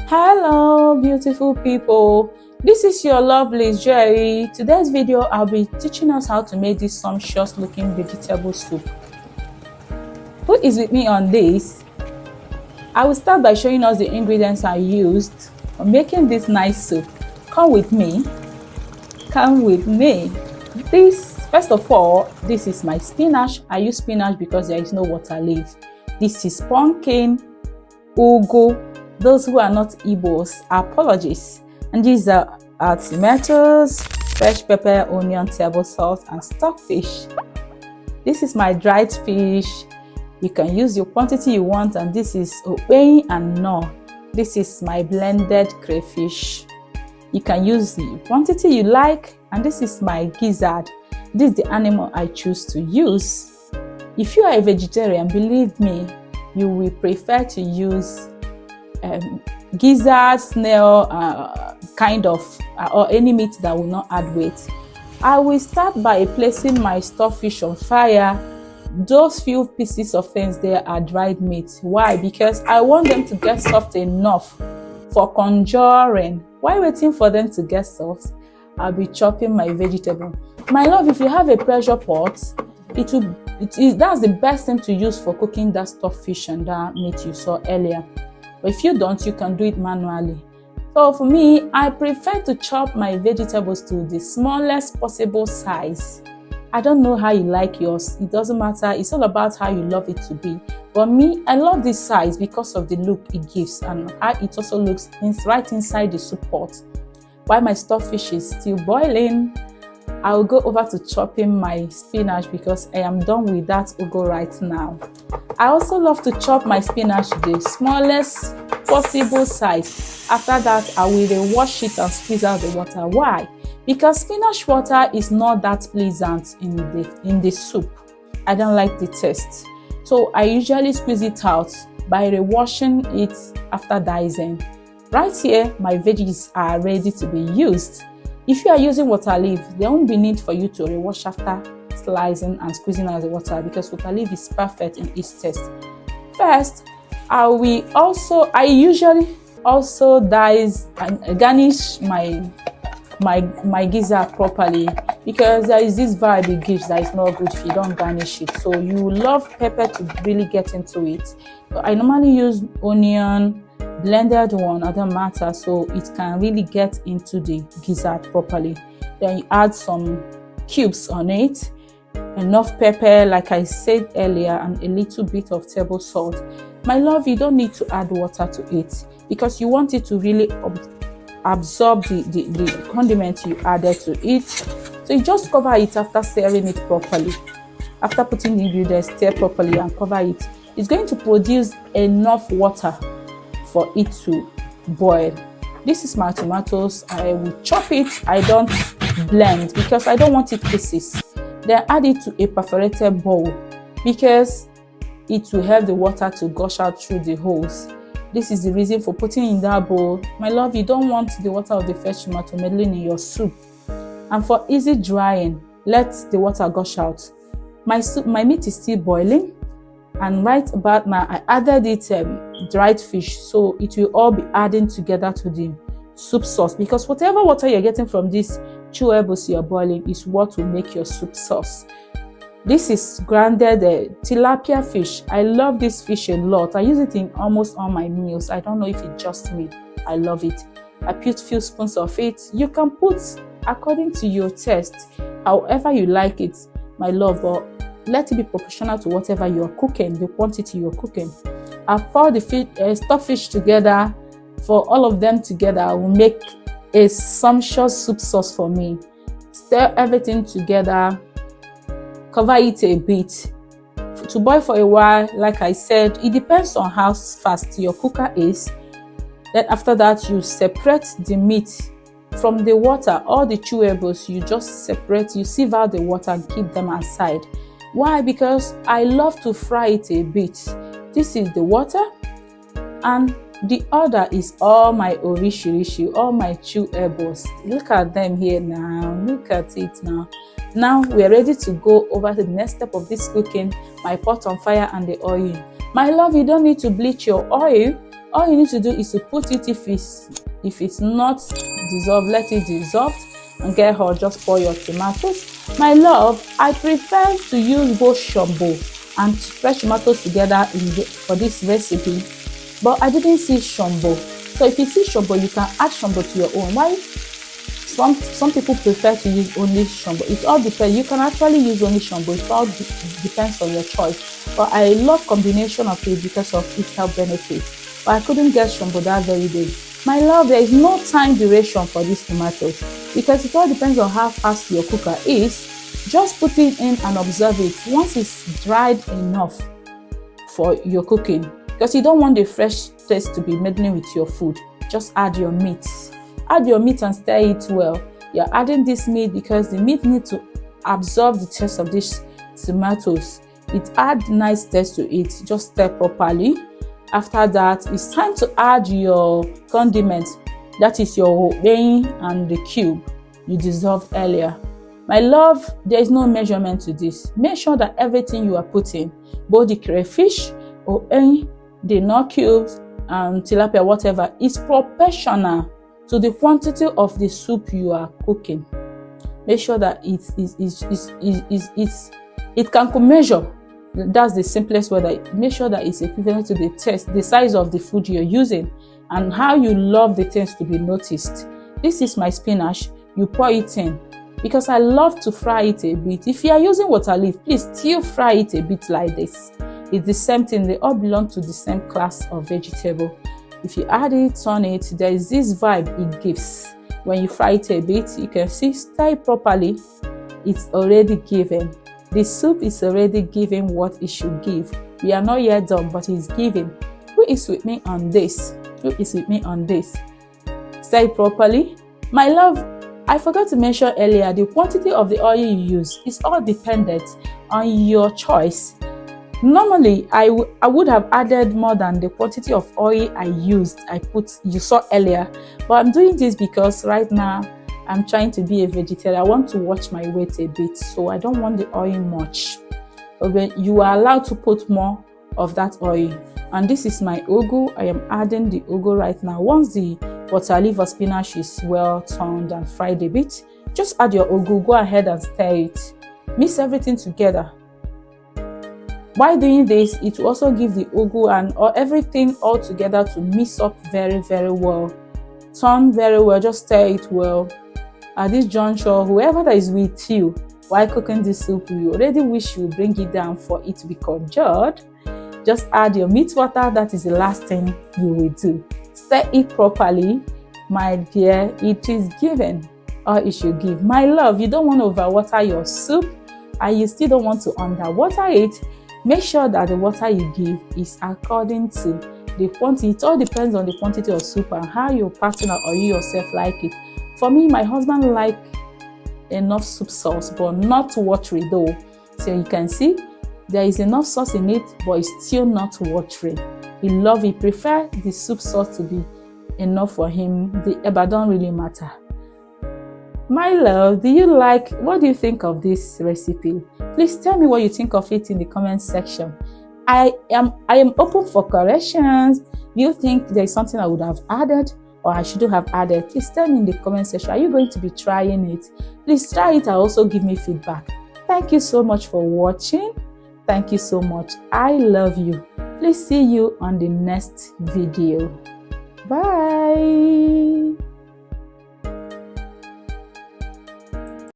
Hello beautiful people, this is your lovely Jerry. Today's video I'll be teaching us how to make this sumptuous looking vegetable soup. Who is with me on this? I will start by showing us the ingredients I used for making this nice soup. Come with me. First of all, this is my spinach. I use spinach because there is no water leaf. This is pumpkin, ugu. Those who are not Igbos, apologies. And these are tomatoes, fresh pepper, onion, table salt, and stockfish. This is my dried fish. You can use your quantity you want, and this is okpei and knorr. This is my blended crayfish. You can use the quantity you like, and this is my gizzard. This is the animal I choose to use. If you are a vegetarian, believe me, you will prefer to use gizzard, snail, or any meat that will not add weight. I will start by placing my stockfish on fire. Those few pieces of things there are dried meat. Why? Because I want them to get soft enough for conjuring. While waiting for them to get soft, I'll be chopping my vegetable. My love, if you have a pressure pot, that's the best thing to use for cooking that stockfish and that meat you saw earlier. But if you don't, you can do it manually. So for me, I prefer to chop my vegetables to the smallest possible size. I don't know how you like yours. It doesn't matter. It's all about how you love it to be. But me, I love this size because of the look it gives and how it also looks right inside the soup pot. While my stockfish is still boiling, I will go over to chopping my spinach because I am done with that ugu right now. I also love to chop my spinach to the smallest possible size. After that, I will wash it and squeeze out the water. Why? Because spinach water is not that pleasant in the soup. I don't like the taste. So I usually squeeze it out by rewashing it after dicing. Right here, my veggies are ready to be used. If you are using water leaf, there won't be need for you to rewash after slicing and squeezing out the water because water leaf is perfect in its taste. First, I usually also garnish my gizzard properly because there is this vibe it gives that is not good if you don't garnish it. So you love pepper to really get into it. So I normally use onion, blended one, doesn't matter, so it can really get into the gizzard properly. Then you add some cubes on it, enough pepper like I said earlier, and a little bit of table salt. My love, you don't need to add water to it because you want it to really absorb the condiment you added to it. So you just cover it after stirring it properly. After putting the ingredients, stir properly and cover it. It's going to produce enough water for it to boil. This is my tomatoes. I will chop it. I don't blend because I don't want it pieces. Then add it to a perforated bowl because it will help the water to gush out through the holes. This is the reason for putting in that bowl. My love, you don't want the water of the fresh tomato meddling in your soup. And for easy drying, let the water gush out. My meat is still boiling. And right about now, I added it dried fish, so it will all be adding together to the soup sauce because whatever water you're getting from this chewables you're boiling is what will make your soup sauce. This is grounded tilapia fish. I love this fish a lot. I use it in almost all my meals. I don't know if it's just me. I love it. I put few spoons of it. You can put according to your taste, however you like it, my love, but let it be proportional to whatever you are cooking, the quantity you're cooking. I've poured the stockfish together. For all of them together, I will make a sumptuous soup sauce for me. Stir everything together. Cover it a bit. To boil for a while, like I said, it depends on how fast your cooker is. Then after that, you separate the meat from the water. All the chewables, you just separate, you sieve out the water and keep them aside. Why? Because I love to fry it a bit. This is the water, and the other is all my orishirishi, all my chewables. Look at them here now. Look at it now. Now we are ready to go over to the next step of this cooking. My pot on fire and the oil. My love, you don't need to bleach your oil. All you need to do is to put it, if it's not dissolved, let it dissolve and get hot. Just pour your tomatoes. My love, I prefer to use both shombo and fresh tomatoes together for this recipe, but I didn't see shombo. So if you see shombo, you can add shombo to your own. Why? Some people prefer to use only shombo. It all depends. You can actually use only shombo. It all depends on your choice. But I love combination of it because of its health benefits. But I couldn't get shombo that very day. My love, there is no time duration for these tomatoes because it all depends on how fast your cooker is. Just put it in and observe it. Once it's dried enough for your cooking, because you don't want the fresh taste to be meddling with your food, just add your meat. Add your meat and stir it well. You're adding this meat because the meat needs to absorb the taste of these tomatoes. It adds nice taste to it. Just stir properly. After that, it's time to add your condiments. That is your whey and the cube you dissolved earlier. My love, there is no measurement to this. Make sure that everything you are putting, both the crayfish or the nut cubes and tilapia, whatever, is proportional to the quantity of the soup you are cooking. Make sure that it can measure. That's the simplest way. That make sure that it's equivalent to the taste, the size of the food you're using, and how you love the things to be noticed. This is my spinach. You pour it in because I love to fry it a bit. If you are using water leaf, please still fry it a bit like this. It's the same thing. They all belong to the same class of vegetable. If you add it on it, there is this vibe it gives. When you fry it a bit, you can see, stir it properly. It's already given. The soup is already giving what it should give. We are not yet done, but it's giving. Who is with me on this? Who is with me on this? Stir it properly. My love, I forgot to mention earlier, the quantity of the oil you use is all dependent on your choice. Normally, I would have added more than the quantity of oil you saw earlier. But I'm doing this because right now, I'm trying to be a vegetarian. I want to watch my weight a bit, so I don't want the oil much. But you are allowed to put more of that oil. And this is my ugu. I am adding the ugu right now. Once the water leaf or spinach is well turned and fried a bit, just add your ugu. Go ahead and stir it. Mix everything together. While doing this, it will also give the ugu and everything all together to mix up very, very well. Turn very well, just stir it well. At this juncture, whoever that is with you while cooking this soup, you already wish you bring it down for it to be conjured. Just add your meat water. That is the last thing you will do. Stir it properly. My dear, it is given, or it should give. My love, you don't want to overwater your soup and you still don't want to underwater it. Make sure that the water you give is according to the quantity. It all depends on the quantity of soup and how your partner or you yourself like it. For me, my husband like enough soup sauce, but not watery though. So you can see there is enough sauce in it, but it's still not watery. He prefer the soup sauce to be enough for him. The eba don't really matter. My love, what do you think of this recipe? Please tell me what you think of it in the comment section. I am open for corrections. Do you think there is something I would have added or I shouldn't have added? Please tell me in the comment section. Are you going to be trying it? Please try it and also give me feedback. Thank you so much for watching. Thank you so much. I love you. Please see you on the next video. Bye.